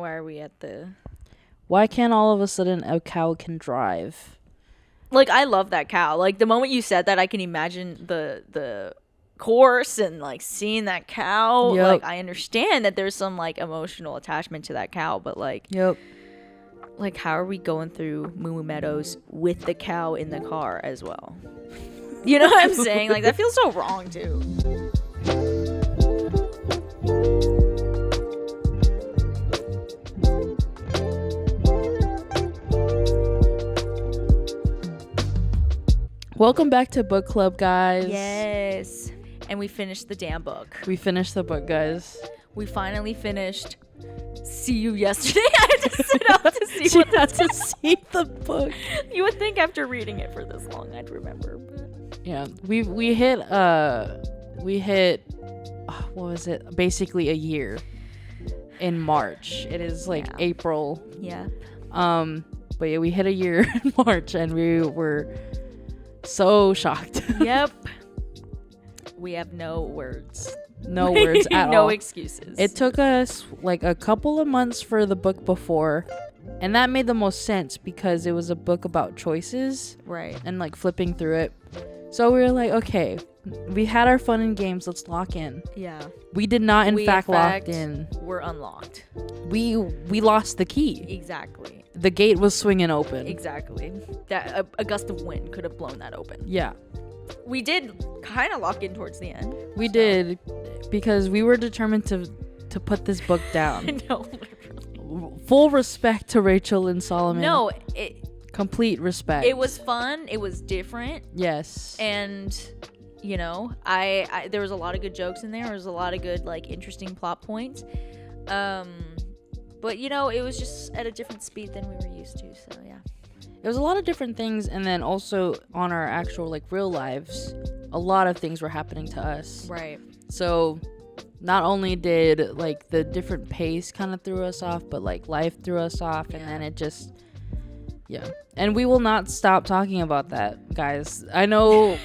Why are we at the... Why can't all of a sudden a cow can drive? Like, I love that cow. Like, the moment you said that, I can imagine the course and, like, seeing that cow. Yep. Like, I understand that there's some, like, emotional attachment to that cow, but, like... Yep. Like, how are we going through Moo Meadows with the cow in the car as well? You know what I'm saying? Like, that feels so wrong, too. Welcome back to book club, guys. Yes. And we finished the damn book. We finished the book, guys. We finally finished See You Yesterday. I had to sit up to see She had to see the book. You would think after reading it for this long I'd remember, but Yeah, we hit what was it? Basically a year in March. It is like April. Yeah. But yeah, we hit a year in March and we were so shocked. Yep. We have no words. No words at all. No excuses. It took us like a couple of months for the book before, and that made the most sense because it was a book about choices. Right. And like flipping through it. So we were like, okay, we had our fun and games. Let's lock in. Yeah. We did not, in fact, locked in. We're unlocked. We lost the key. Exactly. The gate was swinging open. Exactly. That a gust of wind could have blown that open. Yeah. We did kind of lock in towards the end. We did, because we were determined to put this book down. No, literally. Full respect to Rachel Lynn Solomon. No, complete respect. it was fun. It was different. Yes. And you know, I there was a lot of good jokes in there. There was a lot of good, like, interesting plot points. But you know, it was just at a different speed than we were used to. So yeah. There was a lot of different things, and then also on our actual, like, real lives, a lot of things were happening to us. Right. So not only did, like, the different pace kind of threw us off, but, like, life threw us off, and then it just, yeah. And we will not stop talking about that, guys. I know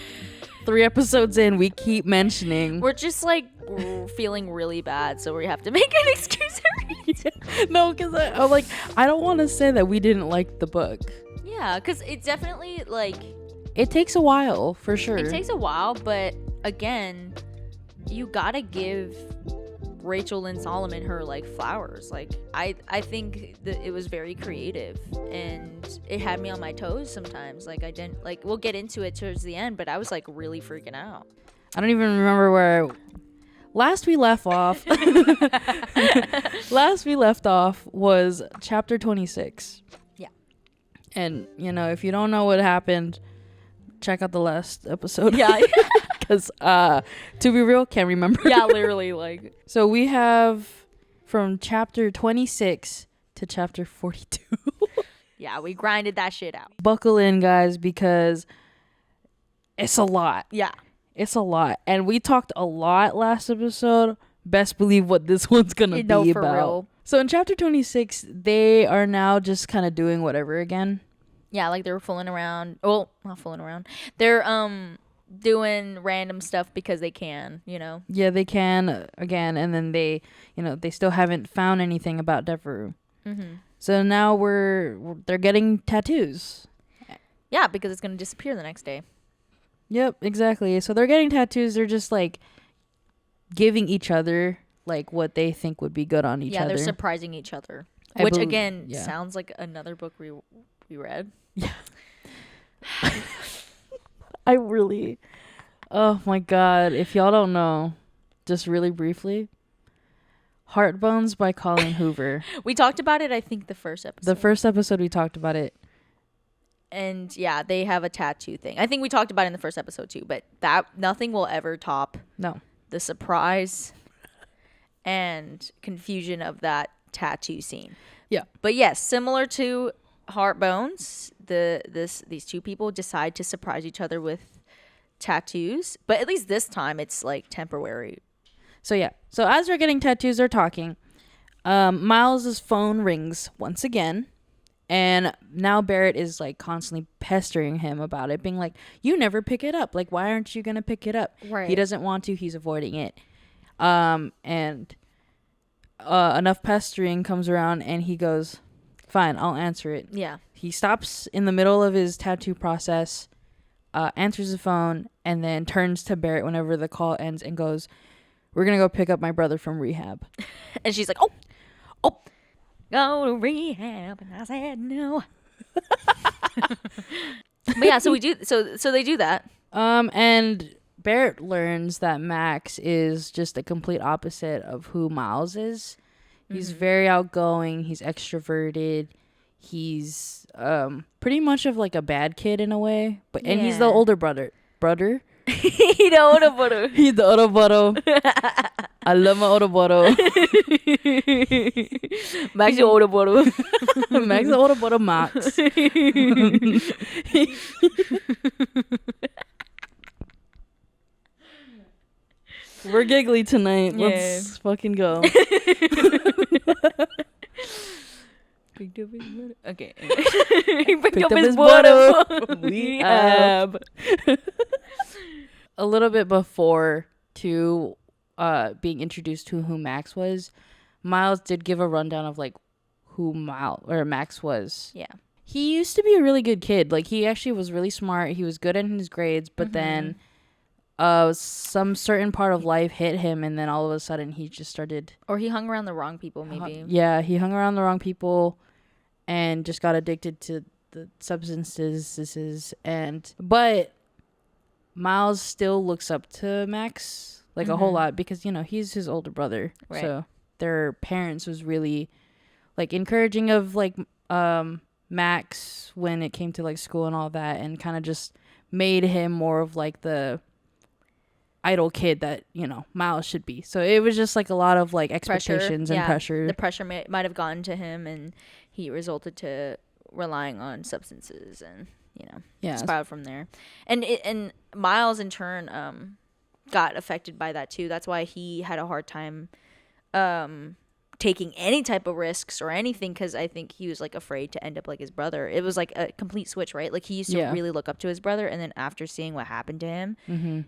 3 episodes in, we keep mentioning. We're just, like, feeling really bad, so we have to make an excuse. No, because I'm like, I don't want to say that we didn't like the book. Yeah, because it definitely, like... It takes a while, for sure. It takes a while, but again, you gotta give Rachel Lynn Solomon her, like, flowers. Like, I think that it was very creative, and it had me on my toes sometimes. Like, I didn't... Like, we'll get into it towards the end, but I was, like, really freaking out. I don't even remember where... Last we left off was chapter 26. Yeah. And, you know, if you don't know what happened, check out the last episode. Yeah. Because, to be real, can't remember. Yeah, literally, like. So we have from chapter 26 to chapter 42. Yeah, we grinded that shit out. Buckle in, guys, because it's a lot. Yeah. It's a lot. And we talked a lot last episode. Best believe what this one's gonna be for about. real. So in chapter 26, they are now just kind of doing whatever again. Yeah, like they were fooling around. Well, not fooling around. They're doing random stuff because they can, you know. Yeah, they can again, and then they, you know, they still haven't found anything about Devereaux. Mm-hmm. So now they're getting tattoos. Yeah, because it's gonna disappear the next day. Yep, exactly. So they're getting tattoos. They're just like giving each other like what they think would be good on each other. Yeah, they're surprising each other. Which again sounds like another book we read. Yeah. I really, oh my God. If y'all don't know, just really briefly, Heartbones by Colleen Hoover. We talked about it, I think, the first episode. The first episode we talked about it. And yeah, they have a tattoo thing. I think we talked about it in the first episode too, but that nothing will ever top the surprise and confusion of that tattoo scene. Yeah. But yes, similar to Heartbones, these two people decide to surprise each other with tattoos, but at least this time it's like temporary. So yeah. So as they're getting tattoos, they're talking. Miles's phone rings once again. And now Barrett is like constantly pestering him about it, being like, you never pick it up. Like, why aren't you going to pick it up? Right. He doesn't want to. He's avoiding it. And enough pestering comes around and he goes, fine, I'll answer it. Yeah. He stops in the middle of his tattoo process, answers the phone, and then turns to Barrett whenever the call ends and goes, we're going to go pick up my brother from rehab. And she's like, oh, go to rehab. And I said no. But yeah, so they do that. And Barrett learns that Max is just the complete opposite of who Miles is. He's very outgoing. He's extroverted. He's pretty much of like a bad kid in a way. And he's the older brother. He's the older brother. He's the older brother. I love my older brother. Max the older brother. Max the older brother, Max. We're giggly tonight. Yeah. Let's fucking go. Okay. He picked up his bottle. We have. A little bit before to being introduced to who Max was, Miles did give a rundown of like who Max was. Yeah. He used to be a really good kid. Like he actually was really smart. He was good in his grades, but then some certain part of life hit him, and then all of a sudden he just started. Or he hung around the wrong people, maybe. Yeah, he hung around the wrong people, and just got addicted to the substances. But Miles still looks up to Max like a whole lot because he's his older brother, right. So their parents was really like encouraging of like Max when it came to like school and all that, and kind of just made him more of like the idol kid that Miles should be. So it was just like a lot of like expectations and pressure. The pressure might have gotten to him, and he resulted to relying on substances, and spiraled from there. And Miles in turn got affected by that too. That's why he had a hard time taking any type of risks or anything, because I think he was like afraid to end up like his brother. It was like a complete switch, right? Like he used to really look up to his brother, and then after seeing what happened to him,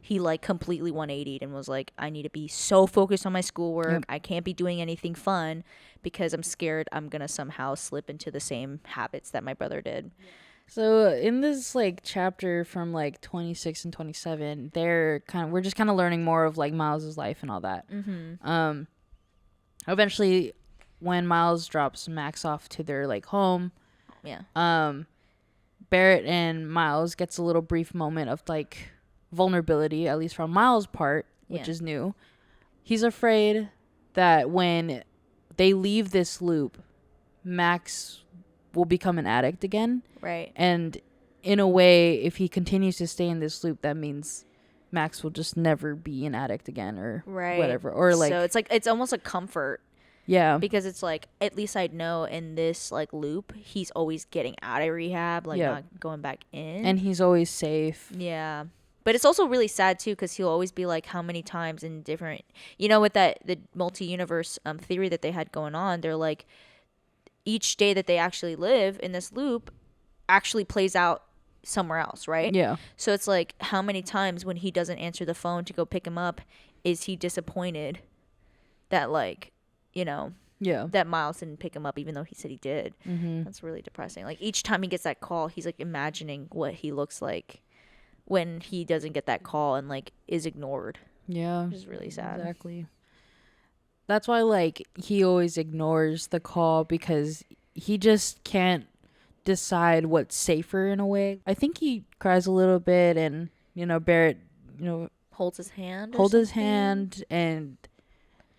he like completely 180'd and was like, I need to be so focused on my schoolwork. Yep. I can't be doing anything fun because I'm scared I'm gonna somehow slip into the same habits that my brother did. So in this like chapter from like 26 and 27, we're just kind of learning more of like Miles's life and all that. Eventually, when Miles drops Max off to their like home, Barrett and Miles gets a little brief moment of like vulnerability, at least from Miles' part, which is new. He's afraid that when they leave this loop, Max will become an addict again. Right. And in a way, if he continues to stay in this loop, that means Max will just never be an addict again, or whatever. Or like, so it's almost a comfort. Yeah. Because it's like, at least I'd know in this like loop, he's always getting out of rehab, like not going back in. And he's always safe. Yeah. But it's also really sad too, because he'll always be like, how many times in different, with the multi-universe theory that they had going on, they're like, each day that they actually live in this loop actually plays out somewhere else, right? Yeah. So it's like, how many times when he doesn't answer the phone to go pick him up, is he disappointed that like, that Miles didn't pick him up even though he said he did. That's really depressing. Like each time he gets that call, he's like imagining what he looks like when he doesn't get that call and like is ignored. Yeah. Which is really sad. Exactly. That's why like he always ignores the call, because he just can't decide what's safer in a way. I think he cries a little bit, and Barrett holds his hand, and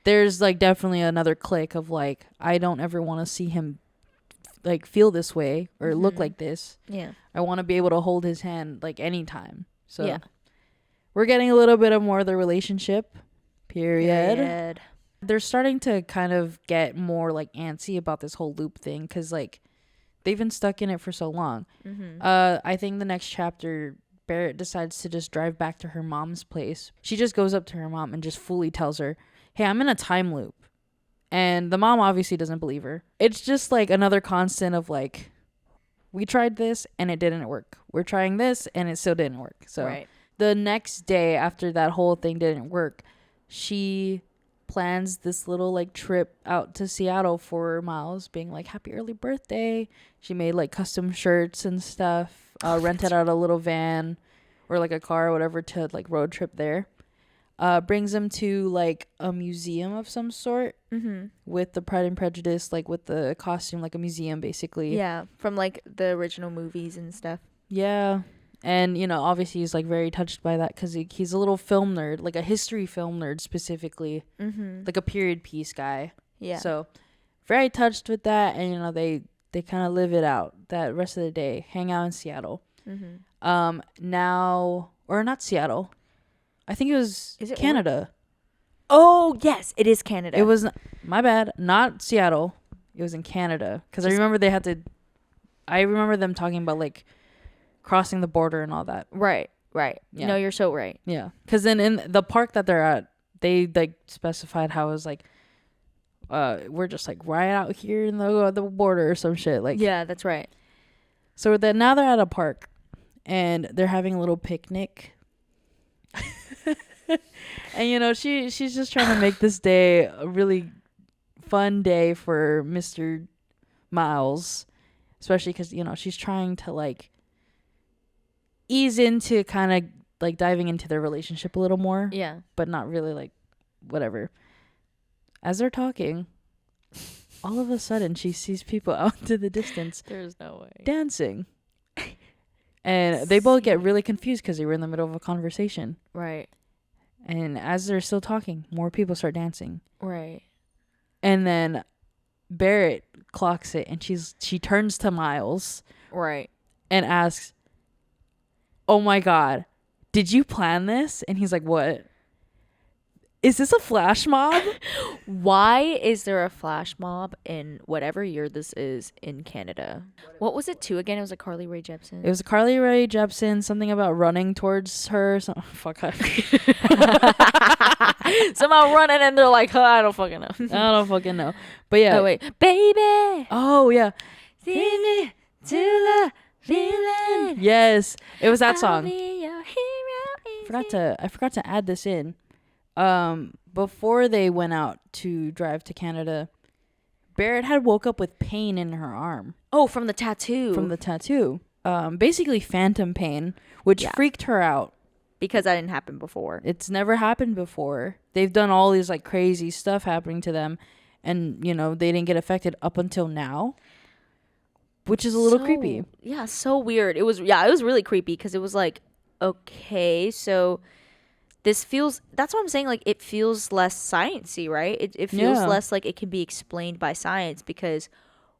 there's like definitely another click of like, I don't ever want to see him like feel this way or look like this. Yeah. I want to be able to hold his hand like anytime. So we're getting a little bit of more of the relationship period. They're starting to kind of get more like antsy about this whole loop thing, because like they've been stuck in it for so long. I think the next chapter, Barrett decides to just drive back to her mom's place. She just goes up to her mom and just fully tells her, hey, I'm in a time loop. And the mom obviously doesn't believe her. It's just like another constant of like, we tried this and it didn't work. We're trying this and it still didn't work. So the next day after that whole thing didn't work, she plans this little like trip out to Seattle for Miles, being like, happy early birthday. She made like custom shirts and stuff, rented out a little van or like a car or whatever to like road trip there. Brings him to like a museum of some sort with the Pride and Prejudice, like with the costume, like a museum basically. Yeah, from like the original movies and stuff. Yeah. And, you know, obviously he's like very touched by that because he's a little film nerd, like a history film nerd specifically, like a period piece guy. Yeah. So very touched with that. And, you know, they kind of live it out that rest of the day, hang out in Seattle. Now, or not Seattle. I think it was Canada. Oh, yes, it is Canada. It was, my bad, not Seattle. It was in Canada. Because I remember I remember them talking about like crossing the border and all that. Right. Yeah. No, you're so right. Yeah. Because then in the park that they're at, they like specified how it was like, we're just like right out here in the border or some shit. Like, yeah, that's right. So now they're at a park and they're having a little picnic. And, you know, she's just trying to make this day a really fun day for Mr. Miles, especially because, you know, she's trying to like ease into kind of like diving into their relationship a little more. Yeah. But not really like whatever. As they're talking, all of a sudden she sees people out into the distance. There's no way. Dancing. And they both get really confused because they were in the middle of a conversation. Right. And as they're still talking, more people start dancing. Right. And then Barrett clocks it and she turns to Miles. Right. And asks, oh my God, did you plan this? And he's like, what? Is this a flash mob? Why is there a flash mob in whatever year this is in Canada? What was it to again? It was like Carly Rae Jepsen. It was Carly Rae Jepsen, something about running towards her. Fuck. Somehow running and they're like, oh, I don't fucking know. I don't fucking know. But yeah. Oh, wait. Baby. Oh, yeah. See me to the feeling. Yes. It was that I'll song. be your hero. I forgot to add this in. Before they went out to drive to Canada, Barrett had woke up with pain in her arm. Oh, from the tattoo. Basically phantom pain, which freaked her out. Because that didn't happen before. It's never happened before. They've done all these like crazy stuff happening to them, and you know they didn't get affected up until now, which is a little creepy. Yeah, so weird. It was really creepy because it was like, okay, so this feels, that's what I'm saying, like it feels less sciencey, right? It feels less like it can be explained by science, because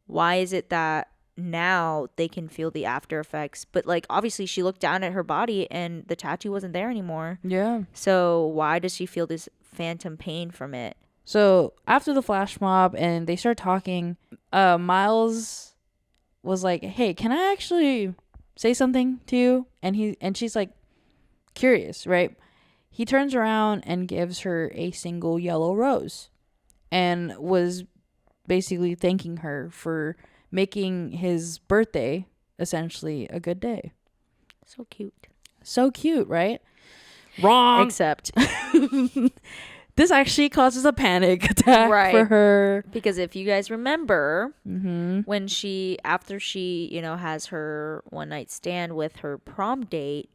why is it that now they can feel the after effects, but like obviously she looked down at her body and the tattoo wasn't there anymore. Yeah. So why does she feel this phantom pain from it? So after the flash mob and they start talking, Miles was like, hey, can I actually say something to you? And she's like curious, right? He turns around and gives her a single yellow rose and was basically thanking her for making his birthday essentially a good day. So cute. So cute, right? Wrong. Except this actually causes a panic attack for her. Because if you guys remember, when after she, you know, has her one night stand with her prom date,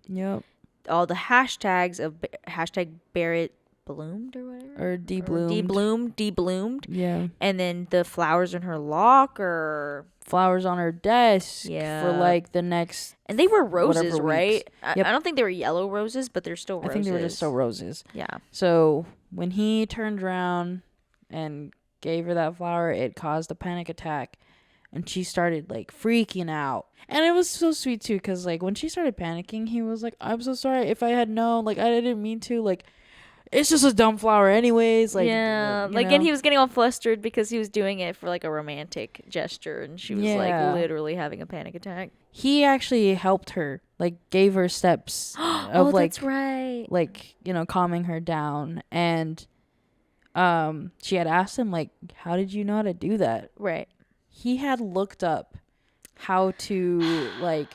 all the hashtags of hashtag Barrett bloomed or whatever, or debloomed, yeah, and then the flowers in her locker, flowers on her desk, for like the next, and they were roses, right? I don't think they were yellow roses, but they're still roses. I think they were just still roses. Yeah. So when he turned around and gave her that flower, it caused a panic attack, and she started like freaking out. And it was so sweet too, because like when she started panicking, he was like, I'm so sorry, if I had known, like I didn't mean to, like it's just a dumb flower anyways, like, yeah, like, and he was getting all flustered because he was doing it for like a romantic gesture, and she was like literally having a panic attack. He actually helped her, like gave her steps of like, that's right, like, you know, calming her down. And she had asked him like, how did you know how to do that? Right. He had looked up how to like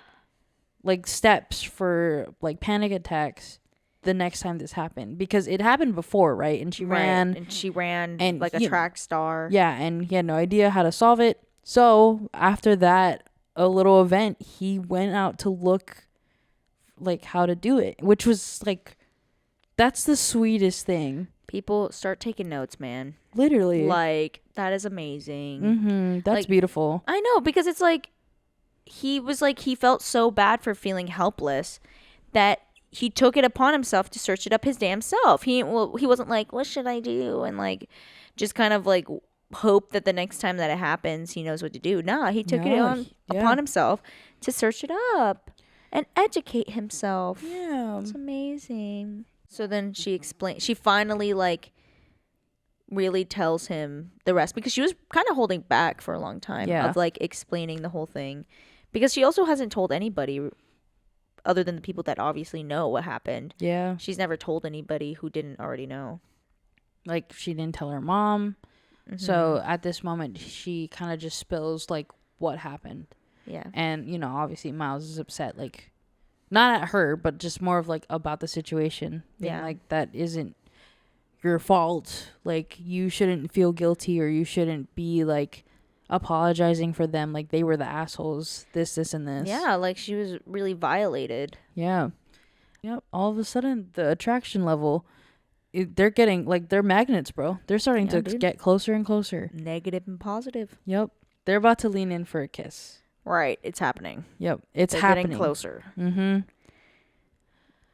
steps for like panic attacks the next time this happened, because it happened before, right? And she ran and like a track star. Yeah, and he had no idea how to solve it. So after that, a little event, he went out to look like how to do it, which was like, that's the sweetest thing. People start taking notes, man. Literally. Like, that is amazing. That's like, beautiful. I know, because it's like, he felt so bad for feeling helpless that he took it upon himself to search it up his damn self. He wasn't like, what should I do? And like, just kind of like hope that the next time that it happens, he knows what to do. Nah, he took it upon himself to search it up and educate himself. Yeah. It's amazing. So then she finally like really tells him the rest, because she was kind of holding back for a long time of like explaining the whole thing, because she also hasn't told anybody other than the people that obviously know what happened. Yeah. She's never told anybody who didn't already know. Like, she didn't tell her mom. So at this moment, she kind of just spills like what happened. Yeah. And, you know, obviously Miles is upset, like, not at her, but just more of like about the situation. Yeah. Like, that isn't your fault. Like, you shouldn't feel guilty, or you shouldn't be like apologizing for them. Like, they were the assholes. This, and this. Yeah. Like, she was really violated. Yeah. Yep. All of a sudden, the attraction level, they're getting like, they're magnets, bro. They're starting to get closer and closer. Negative and positive. Yep. They're about to lean in for a kiss. Right. It's happening. Yep. They're happening. Getting closer.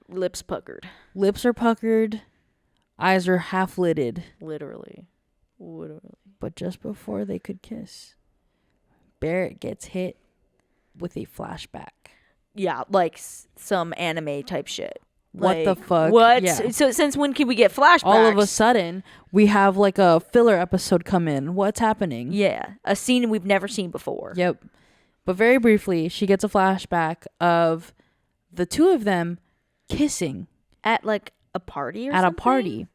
Lips puckered. Lips are puckered. Eyes are half lidded. Literally. But just before they could kiss, Barrett gets hit with a flashback. Yeah, like some anime type shit. What like, the fuck? What? Yeah. So since when can we get flashbacks? All of a sudden, we have like a filler episode come in. What's happening? Yeah, a scene we've never seen before. Yep. But very briefly, she gets a flashback of the two of them kissing. At like a party or something? At a party.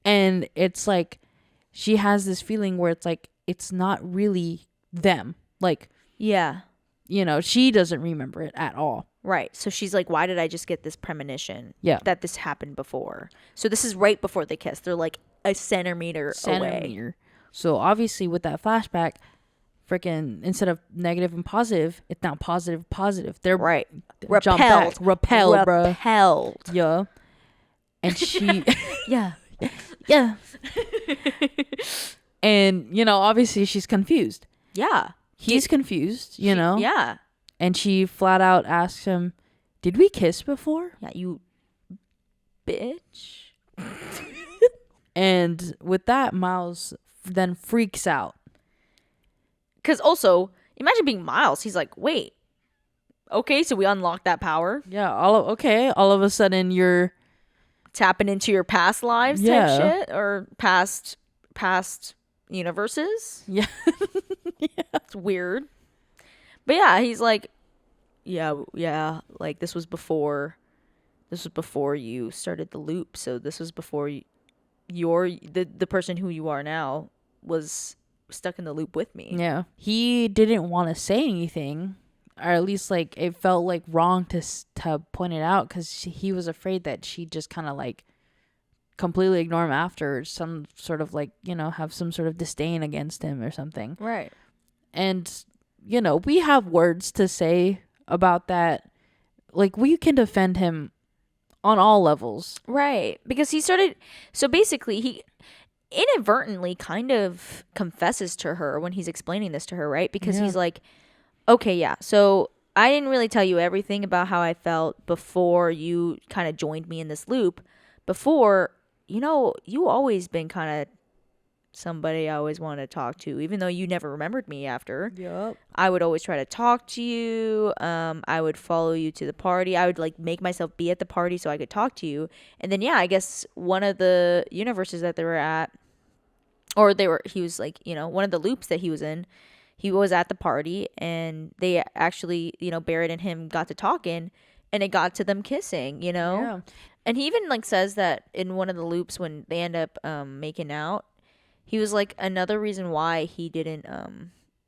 And it's like, she has this feeling where it's like, it's not really them. Like, yeah. You know, she doesn't remember it at all. Right. So she's like, why did I just get this premonition? Yeah. That this happened before. So this is right before they kiss. They're like a centimeter away. So obviously with that flashback, freaking, instead of negative and positive, it's now positive. They're right. Repelled, bro. Repelled. Yeah. And she... yeah. Yeah. And, you know, obviously she's confused. Yeah. He's confused, you know? Yeah. And she flat out asks him, did we kiss before? Yeah, you bitch. And with that, Miles then freaks out. Because also, imagine being Miles. He's like, wait. Okay, so we unlocked that power. Yeah, all of a sudden you're... tapping into your past lives type shit? Or past universes? Yeah. Yeah. It's weird. But yeah, he's like, yeah, like this was before you started the loop. So this was before the person who you are now was stuck in the loop with me. Yeah. He didn't want to say anything, or at least like it felt like wrong to point it out, because he was afraid that she'd just kind of like completely ignore him after, some sort of like, you know, have some sort of disdain against him or something. Right. And, you know, we have words to say about that. Like, we can defend him on all levels. Right. Because so basically he inadvertently kind of confesses to her when he's explaining this to her, right? Because he's like, okay, yeah, so I didn't really tell you everything about how I felt before you kind of joined me in this loop. Before, you know, you always been kind of somebody I always wanted to talk to, even though you never remembered me after. Yep. I would always try to talk to you. I would follow you to the party. I would like make myself be at the party so I could talk to you. And then, yeah, I guess one of the universes that they were at, he was like, you know, one of the loops that he was in, he was at the party, and they actually, you know, Barrett and him got to talking, and it got to them kissing, you know? Yeah. And he even like says that in one of the loops when they end up making out, he was like, another reason why he didn't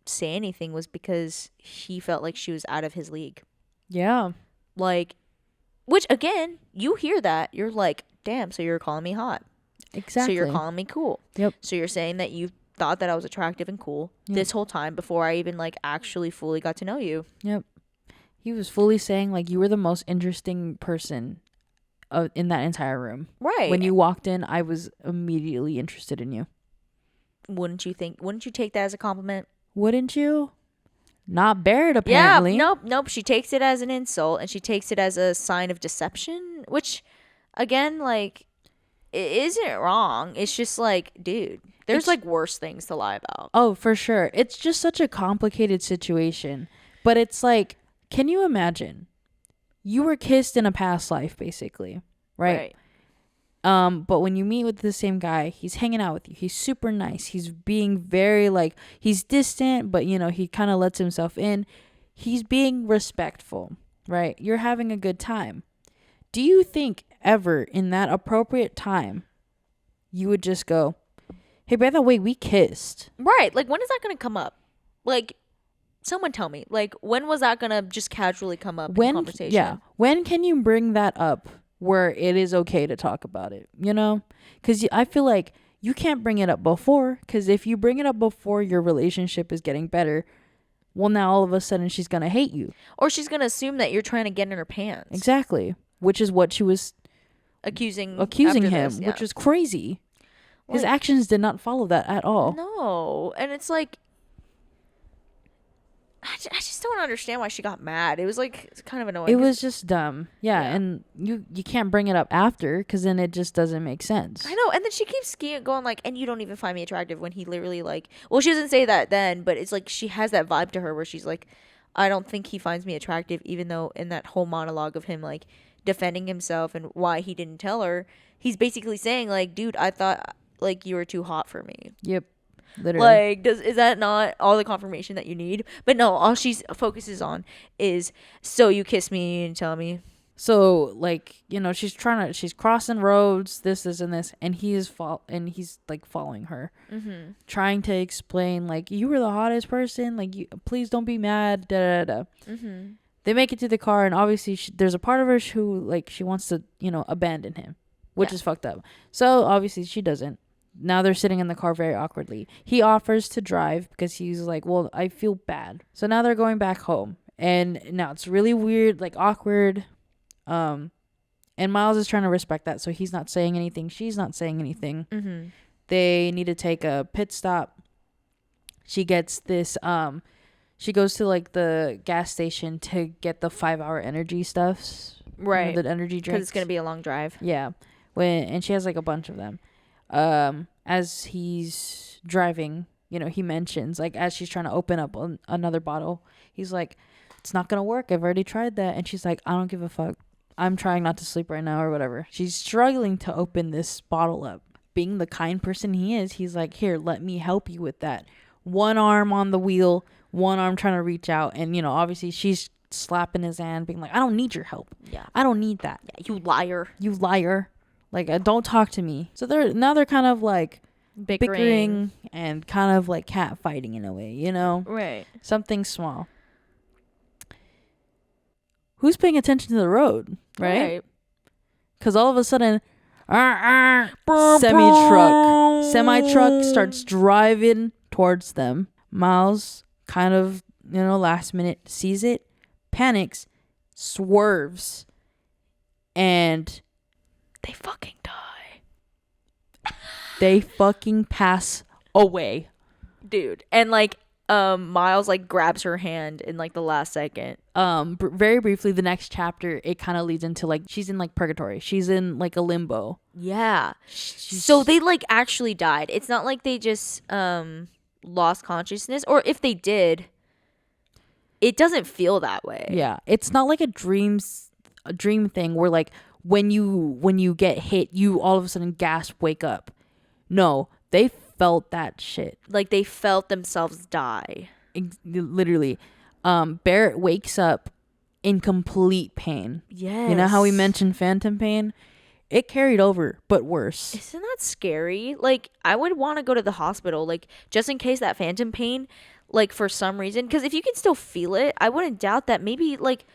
say anything was because he felt like she was out of his league. Yeah. Like, Which, again, you hear that. You're like, damn, so you're calling me hot. Exactly. So you're calling me cool. Yep. So you're saying that you thought that I was attractive and cool this whole time before I even, like, actually fully got to know you. Yep. He was fully saying, like, you were the most interesting person in that entire room. Right. When you walked in, I was immediately interested in you. Wouldn't you take that as a compliment? Wouldn't you? Not Barrett, apparently. Yeah, nope. She takes it as an insult, and she takes it as a sign of deception, which, again, like, it isn't wrong. It's just like, dude, there's like worse things to lie about. Oh, for sure. It's just such a complicated situation. But it's like, can you imagine? You were kissed in a past life, basically, right? But when you meet with the same guy, he's hanging out with you. He's super nice. He's being very, like, he's distant, but, you know, he kind of lets himself in. He's being respectful, right? You're having a good time. Do you think ever in that appropriate time you would just go, hey, by the way, we kissed? Right. Like, when is that going to come up? Like, someone tell me. Like, when was that going to just casually come up in conversation? Yeah. When can you bring that up where it is okay to talk about it, you know? Because I feel like you can't bring it up before, because if you bring it up before your relationship is getting better, well, now all of a sudden she's going to hate you. Or she's going to assume that you're trying to get in her pants. Exactly. Which is what she was accusing him, which was crazy. His actions did not follow that at all. No. And it's like, I just don't understand why she got mad. It was like, it's kind of annoying. It was just dumb. Yeah. And you can't bring it up after, because then it just doesn't make sense. I know. And then she keeps going like, and you don't even find me attractive, when he literally, like, well, she doesn't say that then, but it's like she has that vibe to her where she's like, I don't think he finds me attractive, even though in that whole monologue of him, like, defending himself and why he didn't tell her, he's basically saying, like, dude, I thought, like, you were too hot for me. Yep. Literally. Like, is that not all the confirmation that you need? But no, all she focuses on is, so you kiss me and tell me. So, like, you know, she's crossing roads, this, and this, and he's like following her, trying to explain, like, you were the hottest person, like, please don't be mad, da da da. They make it to the car, and obviously there's a part of her who, like, she wants to, you know, abandon him, which is fucked up. So obviously she doesn't. Now they're sitting in the car very awkwardly. He offers to drive because he's like, well, I feel bad. So now they're going back home, and now it's really weird, like, awkward. And Miles is trying to respect that, so he's not saying anything. She's not saying anything. They need to take a pit stop. She gets this. She goes to, like, the gas station to get the 5-hour energy stuffs. Right. You know, the energy drinks. Because it's gonna be a long drive. Yeah. And she has, like, a bunch of them. As he's driving, you know, he mentions, like, as she's trying to open up another bottle, he's like, it's not gonna work, I've already tried that. And she's like, I don't give a fuck, I'm trying not to sleep right now, or whatever. She's struggling to open this bottle up. Being the kind person he is, he's like, here, let me help you with that. One arm on the wheel, one arm trying to reach out, and, you know, obviously she's slapping his hand, being like, I don't need your help. Yeah, I don't need that. Yeah, you liar. Like, don't talk to me. So they're kind of like bickering and kind of like cat fighting in a way, you know? Right. Something small. Who's paying attention to the road, right? Because all of a sudden, semi-truck starts driving towards them. Miles kind of, you know, last minute sees it, panics, swerves, and they fucking die. They fucking pass away. Dude. And, like, Miles, like, grabs her hand in, like, the last second. Very briefly, the next chapter, it kind of leads into, like, she's in, like, purgatory. She's in, like, a limbo. Yeah. So they, like, actually died. It's not like they just lost consciousness. Or if they did, it doesn't feel that way. Yeah. It's not like a dream thing where, like, when you get hit, you all of a sudden gasp, wake up. No, they felt that shit. Like, they felt themselves die. Literally. Barrett wakes up in complete pain. Yes. You know how we mentioned phantom pain? It carried over, but worse. Isn't that scary? Like, I would want to go to the hospital, like, just in case that phantom pain, like, for some reason. Because if you can still feel it, I wouldn't doubt that maybe, like,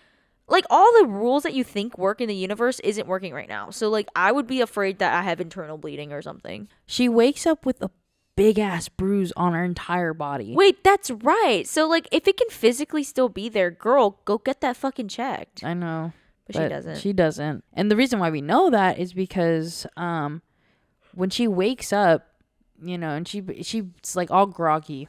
like all the rules that you think work in the universe isn't working right now. So like I would be afraid that I have internal bleeding or something. She wakes up with a big ass bruise on her entire body. Wait, that's right. So like if it can physically still be there, girl, go get that fucking checked. I know. But she doesn't. She doesn't. And the reason why we know that is because when she wakes up, you know, and she's like all groggy,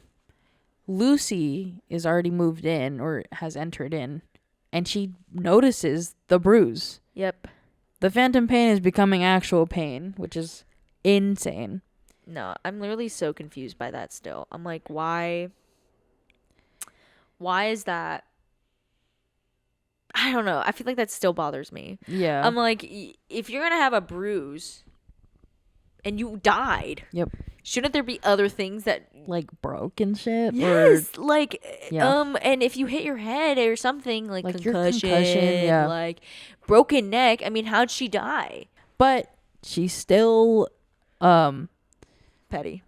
Lucy is already moved in or has entered in, and she notices the bruise. Yep. The phantom pain is becoming actual pain, which is insane. No, I'm literally so confused by that still. I'm like, why is that? I don't know. I feel like that still bothers me. Yeah. I'm like, if you're going to have a bruise and you died. Yep. Shouldn't there be other things that like broke and shit? Yes, or, like yeah. And if you hit your head or something like concussion, yeah. like broken neck, I mean, how'd she die? But she's still petty.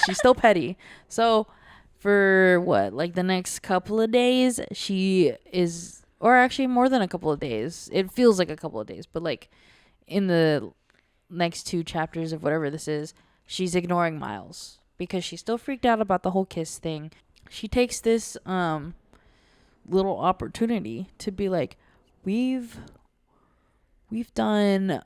She's still petty. So for what, like the next couple of days, she is, or actually more than a couple of days. It feels like a couple of days, but like in the next 2 chapters of whatever this is, she's ignoring Miles because she's still freaked out about the whole kiss thing. She takes this little opportunity to be like, we've done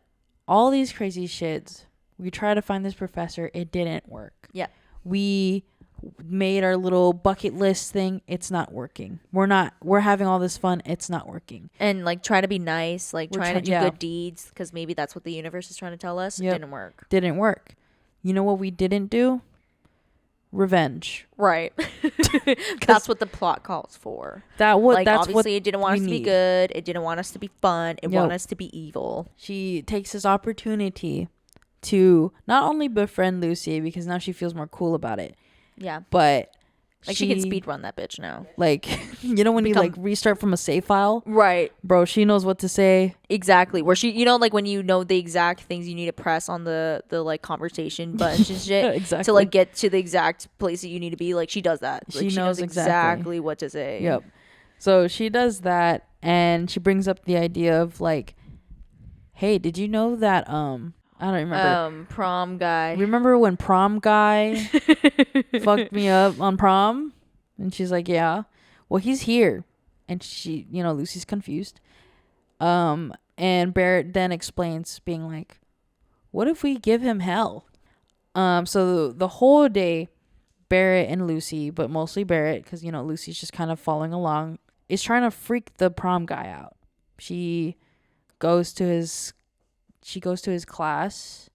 all these crazy shits. We tried to find this professor. It didn't work. Yeah. We made our little bucket list thing. It's not working. We're having all this fun. It's not working. And like try to be nice, like trying to do yeah. good deeds because maybe that's what the universe is trying to tell us. Yep. It Didn't work. You know what we didn't do? Revenge. Right. That's what the plot calls for. That's obviously what it didn't want us to be good. It didn't want us to be fun. It wanted us to be evil. She takes this opportunity to not only befriend Lucy because now she feels more cool about it. Yeah. But like she can speed run that bitch now. Like, you know when you like restart from a save file? Right. Bro, she knows what to say. Exactly. Where she, you know, like when you know the exact things you need to press on the like conversation buttons and shit. Exactly. To like get to the exact place that you need to be. Like she does that. Like, she knows exactly what to say. Yep. So she does that and she brings up the idea of like, hey, did you know that I don't remember. Prom guy. Remember when prom guy fucked me up on prom? And she's like, yeah. Well, he's here. And she, you know, Lucy's confused. And Barrett then explains, being like, what if we give him hell? So the whole day, Barrett and Lucy, but mostly Barrett, because, you know, Lucy's just kind of following along, is trying to freak the prom guy out. She goes to his class,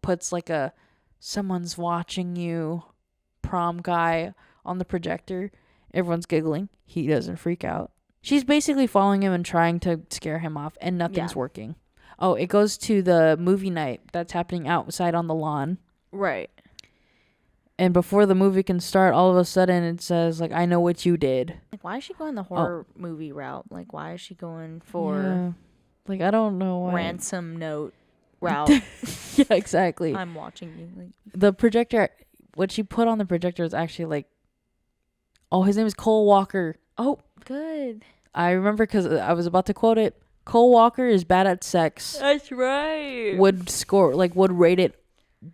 puts like a someone's watching you prom guy on the projector. Everyone's giggling. He doesn't freak out. She's basically following him and trying to scare him off, and nothing's working. Oh, it goes to the movie night that's happening outside on the lawn. Right. And before the movie can start, all of a sudden it says, like, I know what you did. Like, why is she going the horror movie route? Like, why is she going for... Like, I don't know why. Ransom note route. Yeah, exactly. I'm watching you. Like. The projector, what she put on the projector is actually like, oh, his name is Cole Walker. Oh, good. I remember because I was about to quote it. Cole Walker is bad at sex. That's right. Would rate it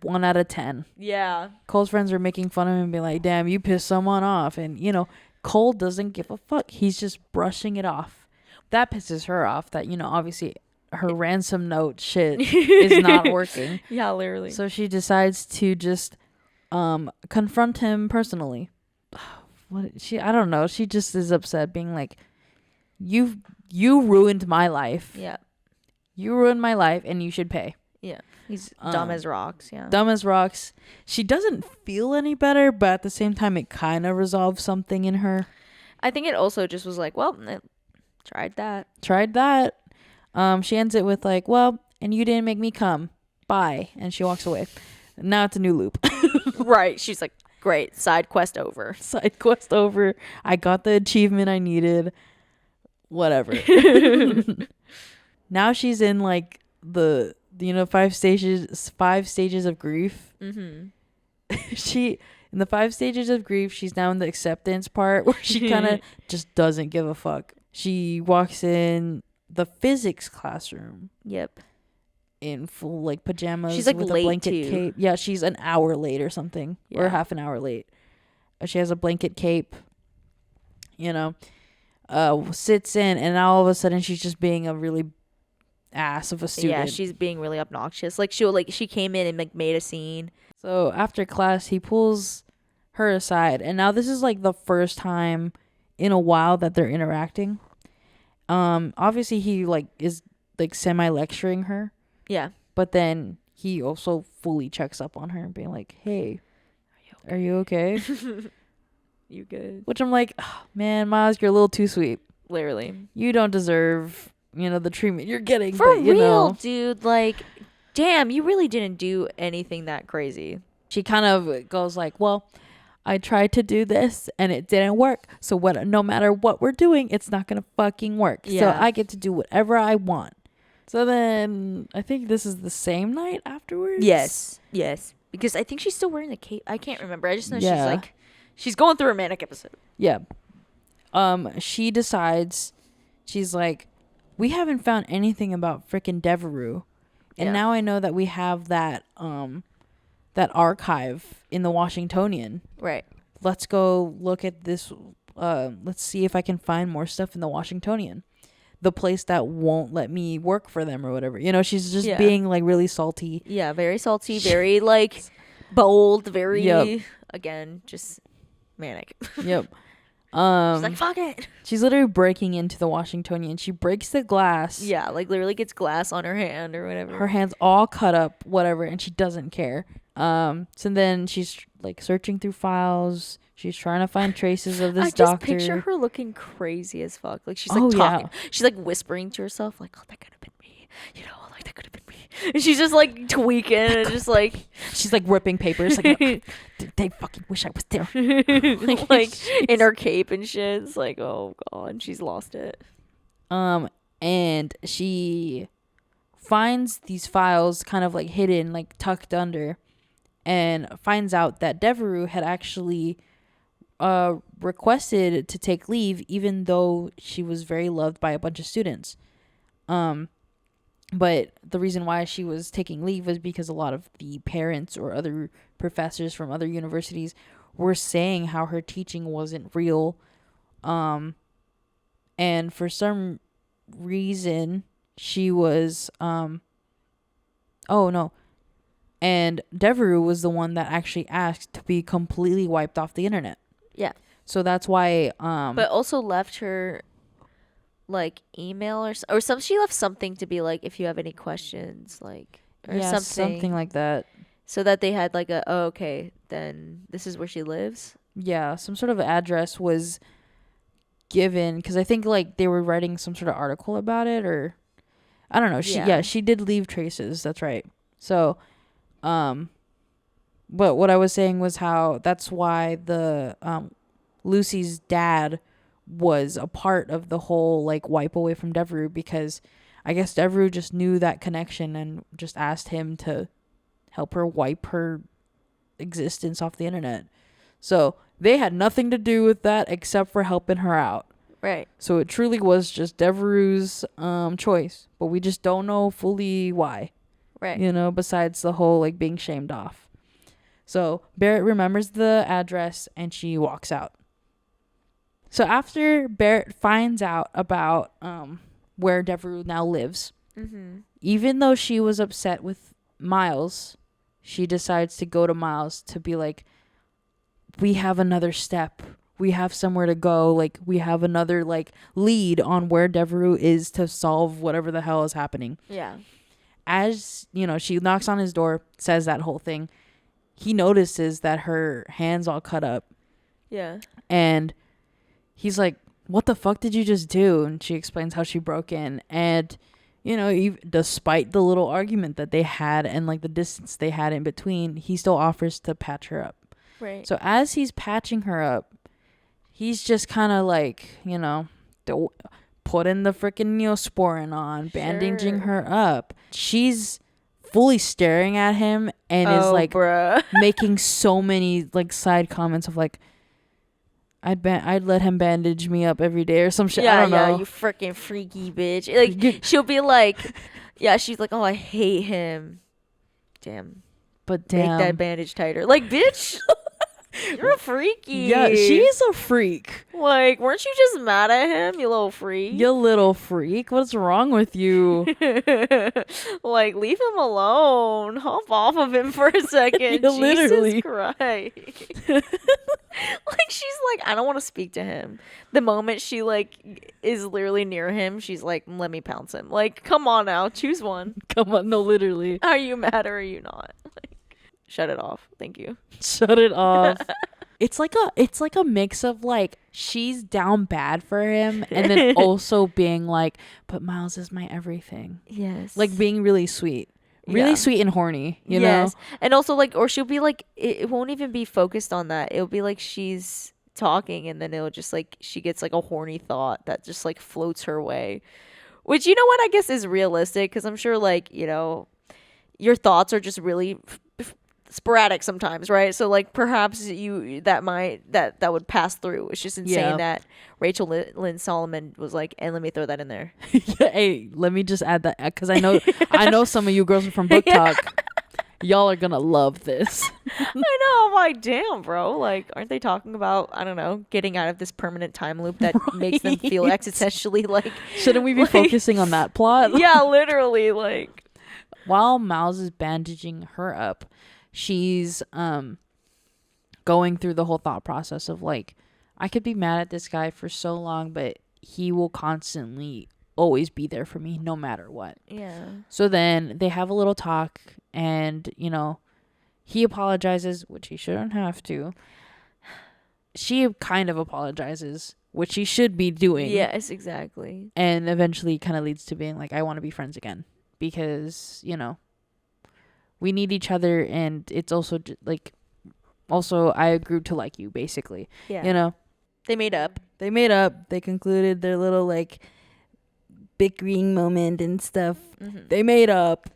1 out of 10. Yeah. Cole's friends are making fun of him and be like, damn, you pissed someone off. And, you know, Cole doesn't give a fuck. He's just brushing it off. That pisses her off that, you know, obviously her ransom note shit is not working. Yeah, literally. So she decides to just confront him personally. I don't know. She just is upset, being like, you ruined my life. Yeah. You ruined my life and you should pay. Yeah. He's dumb as rocks. Yeah. Dumb as rocks. She doesn't feel any better, but at the same time it kind of resolves something in her. I think it also just was like, well, tried that. She ends it with like, well, and you didn't make me come. Bye. And she walks away. Now it's a new loop. Right. She's like, great. Side quest over. I got the achievement I needed. Whatever. Now she's in like the 5 stages of grief. Mm-hmm. In the 5 stages of grief, she's now in the acceptance part where she kind of just doesn't give a fuck. She walks in the physics classroom. Yep. In full like pajamas. She's like with late a blanket too. cape. Yeah, she's an hour late or something. Yeah. Or half an hour late. She has a blanket cape. You know. Sits in, and now all of a sudden she's just being a really ass of a student. Yeah, she's being really obnoxious. Like she came in and like made a scene. So after class, he pulls her aside, and now this is like the first time in a while that they're interacting. Obviously he like is like semi lecturing her. Yeah. But then he also fully checks up on her and being like, "Hey, are you okay?" You good? Which I'm like, oh, man, Miles, you're a little too sweet. Literally. You don't deserve, the treatment you're getting. For but, real, dude. Like, damn, you really didn't do anything that crazy. She kind of goes like, well, I tried to do this and it didn't work. So no matter what we're doing, it's not going to fucking work. Yeah. So I get to do whatever I want. So then I think this is the same night afterwards. Yes. Because I think she's still wearing the cape. I can't remember. I just know she's going through a manic episode. Yeah. She decides, she's like, we haven't found anything about frickin' Devereux. And now I know that we have that archive in the Washingtonian. Right. Let's go look at this. Let's see if I can find more stuff in the Washingtonian. The place that won't let me work for them or whatever. She's just being like really salty. Yeah, very salty, very like bold, very again, just manic. Yep. She's like, fuck it. She's literally breaking into the Washingtonian. She breaks the glass. Yeah, like literally gets glass on her hand or whatever. Her hand's all cut up, whatever, and she doesn't care. So then she's like searching through files. She's trying to find traces of this doctor. I just picture her looking crazy as fuck. Like she's like talking. Yeah. She's like whispering to herself, like, "Oh, that could have been me." Like that could have been me. And she's just like tweaking and just like she's like ripping papers. Like, they fucking wish I was there. like in her cape and shit. It's like, oh god, she's lost it. And she finds these files kind of like hidden, like tucked under, and finds out that Devereux had actually requested to take leave, even though she was very loved by a bunch of students. But the reason why she was taking leave was because a lot of the parents or other professors from other universities were saying how her teaching wasn't real. And for some reason she was and Devereux was the one that actually asked to be completely wiped off the internet. Yeah. So that's why but also left her like email or some she left something to be like, if you have any questions, like, or something like that, so that they had like okay, then this is where she lives. Yeah, some sort of address was given, because I think like they were writing some sort of article about it, or I don't know. She did leave traces. That's right. So but what I was saying was how that's why the Lucy's dad was a part of the whole like wipe away from Devereux, because I guess Devereux just knew that connection and just asked him to help her wipe her existence off the internet. So they had nothing to do with that except for helping her out. Right. So it truly was just Devereux's choice, but we just don't know fully why. Right. Besides the whole like being shamed off. So Barrett remembers the address and she walks out. So after Barrett finds out about where Devereux now lives, even though she was upset with Miles, she decides to go to Miles to be like, we have another step. We have somewhere to go. Like, we have another like lead on where Devereux is to solve whatever the hell is happening. Yeah. As, she knocks on his door, says that whole thing. He notices that her hand's all cut up. Yeah. And he's like, what the fuck did you just do? And she explains how she broke in. And, despite the little argument that they had and like the distance they had in between, he still offers to patch her up. Right. So as he's patching her up, he's just kind of like, putting the freaking Neosporin on, bandaging her up. She's fully staring at him and is like bruh. making so many like side comments of like, I'd let him bandage me up every day or some shit. I don't know. You freaking freaky bitch. Like, she'll be like, she's like, oh, I hate him. Damn. But damn. Make that bandage tighter. Like, bitch, you're a freaky. Yeah, she's a freak. Like, weren't you just mad at him, you little freak? You little freak. What's wrong with you? Like, leave him alone. Hop off of him for a second. Literally. Jesus Christ. Like, she's like, I don't want to speak to him. The moment she, like, is literally near him, she's like, let me pounce him. Like, come on now. Choose one. Come on. No, literally. Are you mad or are you not? Like, shut it off. Thank you. Shut it off. It's like a mix of like she's down bad for him and then also being like, but Miles is my everything. Yes. Like being really sweet. Really sweet and horny, you know? And also like, or she'll be like, it won't even be focused on that. It'll be like she's talking and then it'll just like, she gets like a horny thought that just like floats her way. Which, you know what, I guess is realistic because I'm sure like, you know, your thoughts are just really sporadic sometimes, right? So like perhaps that would pass through. It's just insane that Rachel Lynn Solomon was like, and let me throw that in there. Hey, let me just add that because I know some of you girls are from Book Talk. Y'all are gonna love this. I know. I'm like, damn, bro. Like, aren't they talking about, I don't know, getting out of this permanent time loop that makes them feel existentially like? Shouldn't we be focusing on that plot? Yeah, literally. Like, while Miles is bandaging her up, she's going through the whole thought process of like, I could be mad at this guy for so long, but he will constantly always be there for me no matter what. Yeah. So then they have a little talk and, you know, he apologizes, which he shouldn't have to. She kind of apologizes, which she should be doing. Yes, exactly. And eventually kind of leads to being like, I want to be friends again because, you know, we need each other, and it's also like, I grew to like you, basically. Yeah. You know, they made up. They concluded their little like bickering moment and stuff. Mm-hmm. They made up.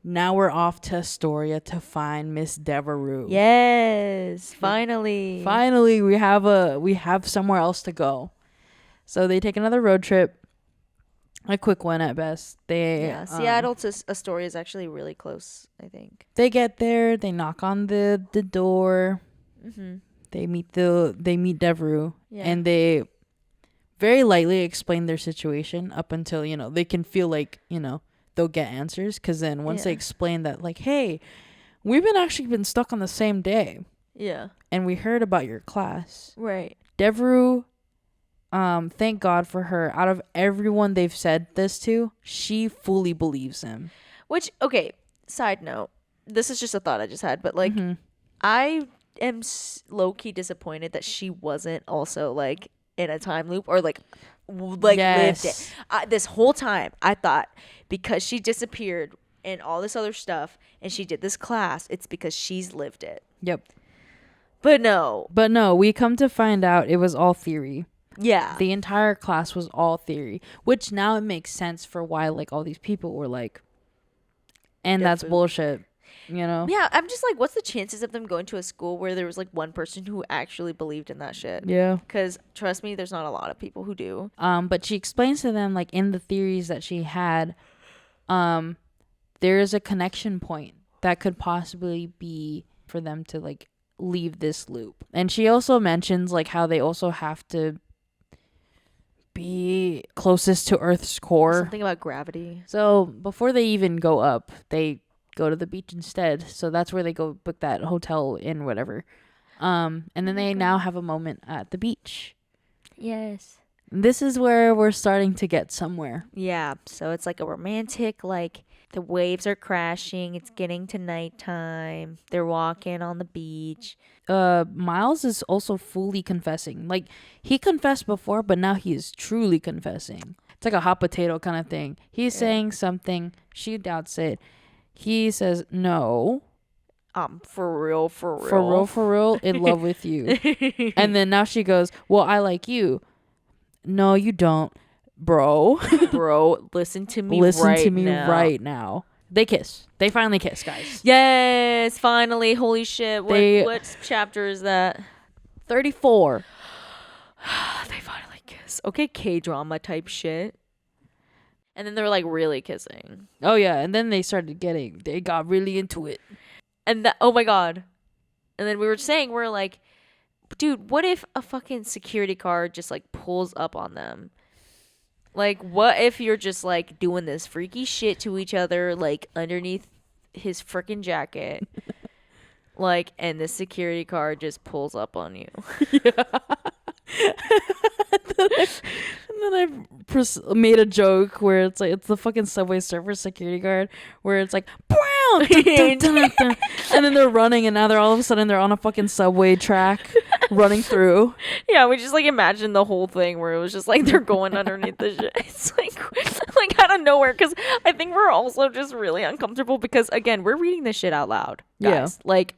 Now we're off to Astoria to find Miss Devereux. Yes, finally. Finally, we have somewhere else to go. So they take another road trip. A quick one at best. Seattle to Astoria is actually really close, I think. They get there. They knock on the door. Mm-hmm. They meet Devereux, and they very lightly explain their situation up until, you know, they can feel like, you know, they'll get answers. Because then once they explain that, like, hey, we've been stuck on the same day. Yeah. And we heard about your class. Right. Devereux, thank God for her. Out of everyone they've said this to, she fully believes him. Which, okay, side note, this is just a thought I just had, but like, I am low-key disappointed that she wasn't also like in a time loop or like lived it. This whole time I thought because she disappeared and all this other stuff and she did this class, it's because she's lived it. Yep. But no, we come to find out it was all theory. Yeah. The entire class was all theory, which now it makes sense for why like all these people were like, and that's bullshit, you know? Yeah, I'm just like, what's the chances of them going to a school where there was like one person who actually believed in that shit? Yeah. Because trust me, there's not a lot of people who do. But she explains to them like in the theories that she had, there is a connection point that could possibly be for them to like leave this loop. And she also mentions like how they also have to be closest to Earth's core. Something about gravity. So before they even go up, they go to the beach instead. So that's where they go book that hotel in whatever. And then they now have a moment at the beach. Yes. This is where we're starting to get somewhere. Yeah. So it's like a romantic, like the waves are crashing. It's getting to nighttime. They're walking on the beach. Miles is also fully confessing. Like he confessed before, but now he is truly confessing. It's like a hot potato kind of thing. He's saying something. She doubts it. He says, no. For real, in love with you. And then now she goes, well, I like you. No, you don't, bro. Bro, listen to me right now. They kiss. They finally kiss, guys. Yes, finally. Holy shit. What chapter is that? 34. They finally kiss. Okay, K-drama type shit. And then they're like really kissing. Oh yeah, and then they got really into it. And oh my god. And then we're like, dude, what if a fucking security guard just like pulls up on them? Like, what if you're just like doing this freaky shit to each other, like underneath his freaking jacket, like, and the security guard just pulls up on you? Yeah. And then I made a joke where it's like it's the fucking Subway Surfer security guard where it's like, dun, dun, dun, dun, and then they're running, and now all of a sudden they're on a fucking subway track running through. Yeah, we just like imagine the whole thing where it was just like they're going underneath the shit. It's like out of nowhere, because I think we're also just really uncomfortable because again we're reading this shit out loud, guys. Yeah. Like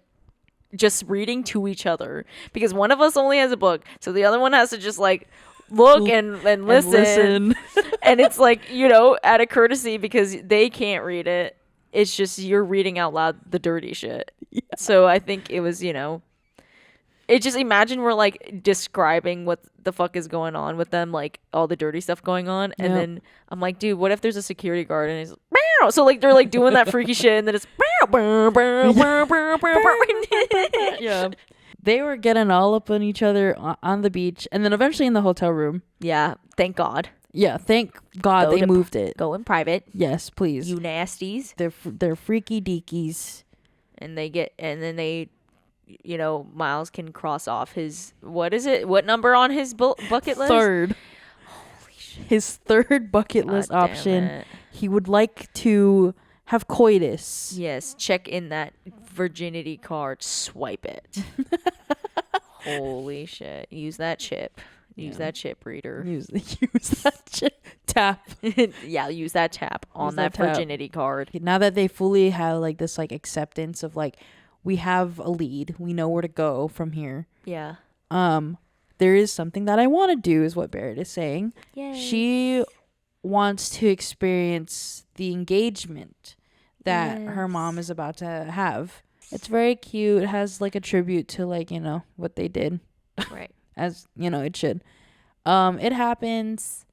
just reading to each other because one of us only has a book, so the other one has to just like look and listen. And it's like, you know, out of courtesy because they can't read it. It's just you're reading out loud the dirty shit. Yeah. So I think it was, you know, it just imagine we're like describing what the fuck is going on with them, like all the dirty stuff going on. And then I'm like, dude, what if there's a security guard and he's like, so like they're like doing that freaky shit and then it's yeah. They were getting all up on each other on the beach and then eventually in the hotel room. Yeah, thank God. Yeah, thank God they moved it. Go in private. Yes, please. You nasties. They're freaky deakies. And then they, you know, Miles can cross off his, what is it? What number on his bucket list? 3rd. Holy shit. His 3rd bucket list option. He would like to have coitus. Yes, check in that virginity card. Swipe it. Holy shit. Use that chip. Use that chip reader. Use that chip. Tap. Yeah, use that tap on that virginity card. Now that they fully have like this like acceptance of like we have a lead, we know where to go from here. Yeah. There is something that I want to do is what Barrett is saying. Yay. She wants to experience the engagement that her mom is about to have. It's very cute. It has like a tribute to like, you know, what they did. Right. As, you know, it should. It happens.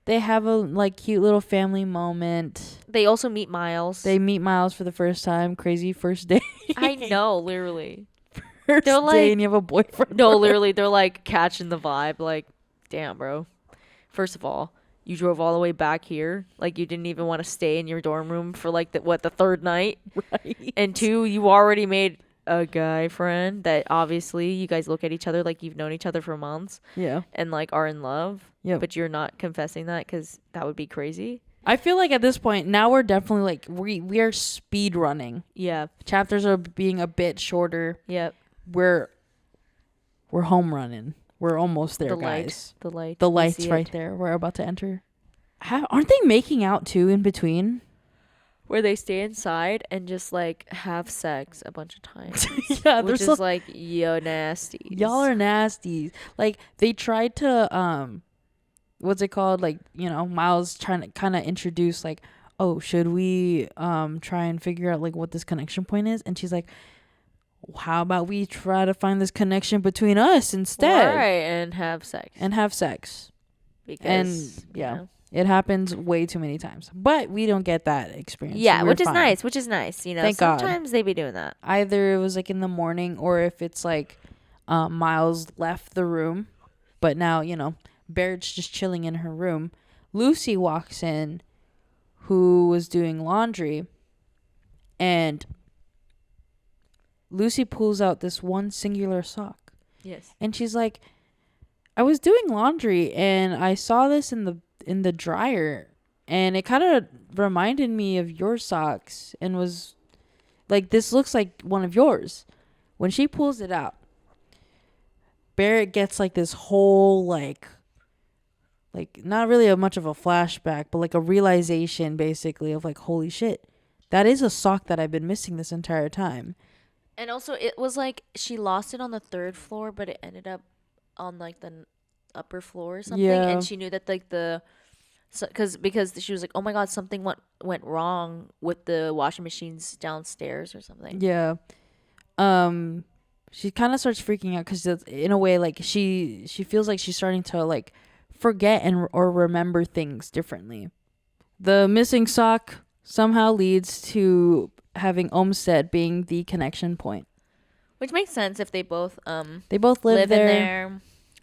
They have a like cute little family moment. They also meet Miles. They meet Miles for the first time. Crazy first day. I know, literally. First day like, and you have a boyfriend. No, literally, they're like catching the vibe. Like, damn, bro. First of all, you drove all the way back here. Like, you didn't even want to stay in your dorm room for like the 3rd night. Right. And 2, you already made a guy friend that obviously you guys look at each other like you've known each other for months. Yeah. And like are in love. Yeah. But you're not confessing that because that would be crazy. I feel like at this point now we're definitely like we are speed running. Yeah. Chapters are being a bit shorter. Yep. We're home running. We're almost there, guys. The light's right there. We're about to enter. Aren't they making out too in between? Where they stay inside and just like have sex a bunch of times. Yeah, which is like, yo, nasties. Y'all are nasties. Like they tried to what's it called? Like, you know, Miles trying to kind of introduce like, oh, should we try and figure out like what this connection point is? And she's like, how about we try to find this connection between us instead? Right, and have sex. Because yeah. It happens way too many times. But we don't get that experience. Yeah, so which is nice. You know, Thank sometimes God. they be doing that. Either it was like in the morning or if it's like Miles left the room. But now, you know, Barrett's just chilling in her room. Lucy walks in, who was doing laundry. And Lucy pulls out this one singular sock. Yes. And she's like, I was doing laundry and I saw this in the dryer and it kind of reminded me of your socks and was like, this looks like one of yours. When she pulls it out, Barrett gets like this whole like not really much of a flashback, but like a realization basically of like, holy shit, that is a sock that I've been missing this entire time. And also it was like she lost it on the 3rd floor, but it ended up on like the upper floor or something. Yeah. And she knew that like the So, because she was like, oh my god, something went wrong with the washing machines downstairs or something. Yeah. She kind of starts freaking out because in a way, like she feels like she's starting to like forget or remember things differently. The missing sock somehow leads to having Olmsted being the connection point, which makes sense if they both live there. in there,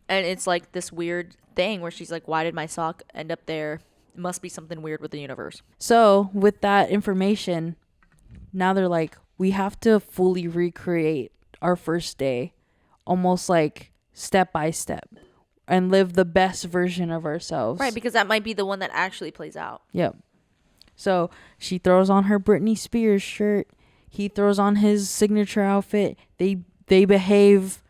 and it's like this weird thing where she's like, why did my sock end up there? It must be something weird with the universe. So with that information, now they're like, we have to fully recreate our first day, almost like step by step, and live the best version of ourselves. Right, because that might be the one that actually plays out. Yep. So she throws on her Britney Spears shirt. He throws on his signature outfit. They behave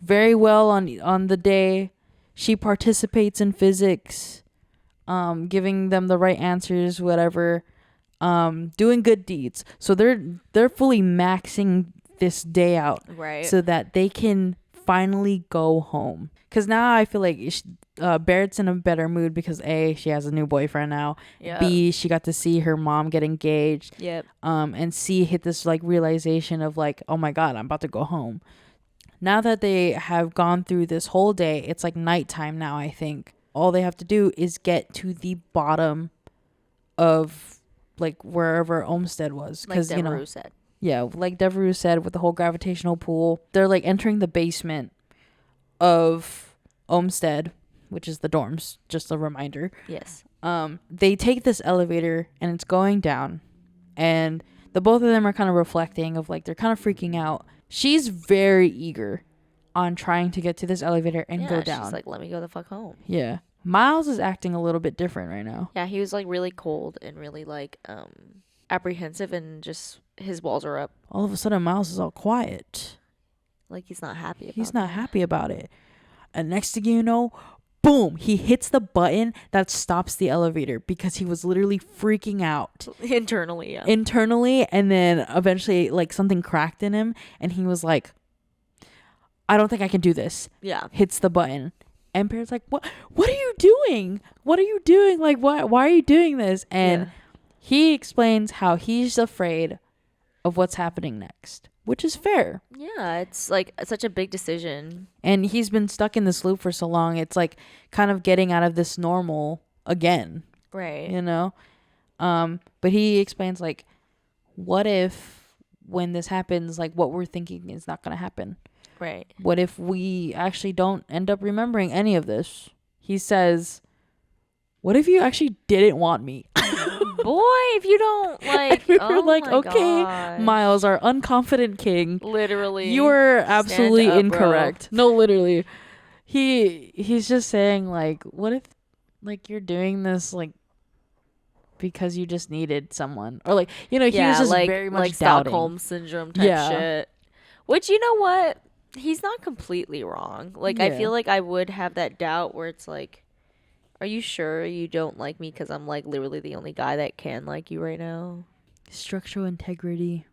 very well on the day. She participates in physics, giving them the right answers, whatever, doing good deeds. So they're fully maxing this day out, right? So that they can finally go home. Because now I feel like Barrett's in a better mood because A, she has a new boyfriend now. Yep. B, she got to see her mom get engaged. Yep. And C, hit this like realization of like, oh my god, I'm about to go home. Now that they have gone through this whole day, it's like nighttime now. I think all they have to do is get to the bottom of like wherever Olmsted was, because like Devereaux said. Yeah, like Devereaux said, with the whole gravitational pull, they're like entering the basement of Olmsted, which is the dorms, just a reminder. Yes. They take this elevator and it's going down, and the both of them are kind of reflecting of like they're kind of freaking out. She's very eager on trying to get to this elevator and go down. She's like, let me go the fuck home. Yeah. Miles is acting a little bit different right now. Yeah, he was like really cold and really like apprehensive, and just his walls are up. All of a sudden Miles is all quiet. Like he's not happy about it. He's not happy about it. And next thing you know, boom, he hits the button that stops the elevator because he was literally freaking out. Internally, yeah. Internally, and then eventually like something cracked in him and he was like, I don't think I can do this. Yeah. Hits the button. And Barrett's like, What are you doing? What are you doing? Like, why are you doing this? And he explains how he's afraid of what's happening next, which is fair. Yeah, it's like such a big decision. And he's been stuck in this loop for so long. It's like kind of getting out of this normal again. Right. You know? But he explains like, what if when this happens, like what we're thinking is not going to happen? Right. What if we actually don't end up remembering any of this? He says, what if you actually didn't want me? Boy, if you don't like, we were like, okay, gosh. Miles, our unconfident king. Literally. You were absolutely incorrect. Bro. No, literally. He's just saying like, what if like you're doing this like because you just needed someone? Or like, you know, he was just like, very much like doubting. Stockholm syndrome type shit. Which, you know what? He's not completely wrong. Like, I feel like I would have that doubt where it's like, are you sure you don't like me because I'm like literally the only guy that can like you right now? Structural integrity.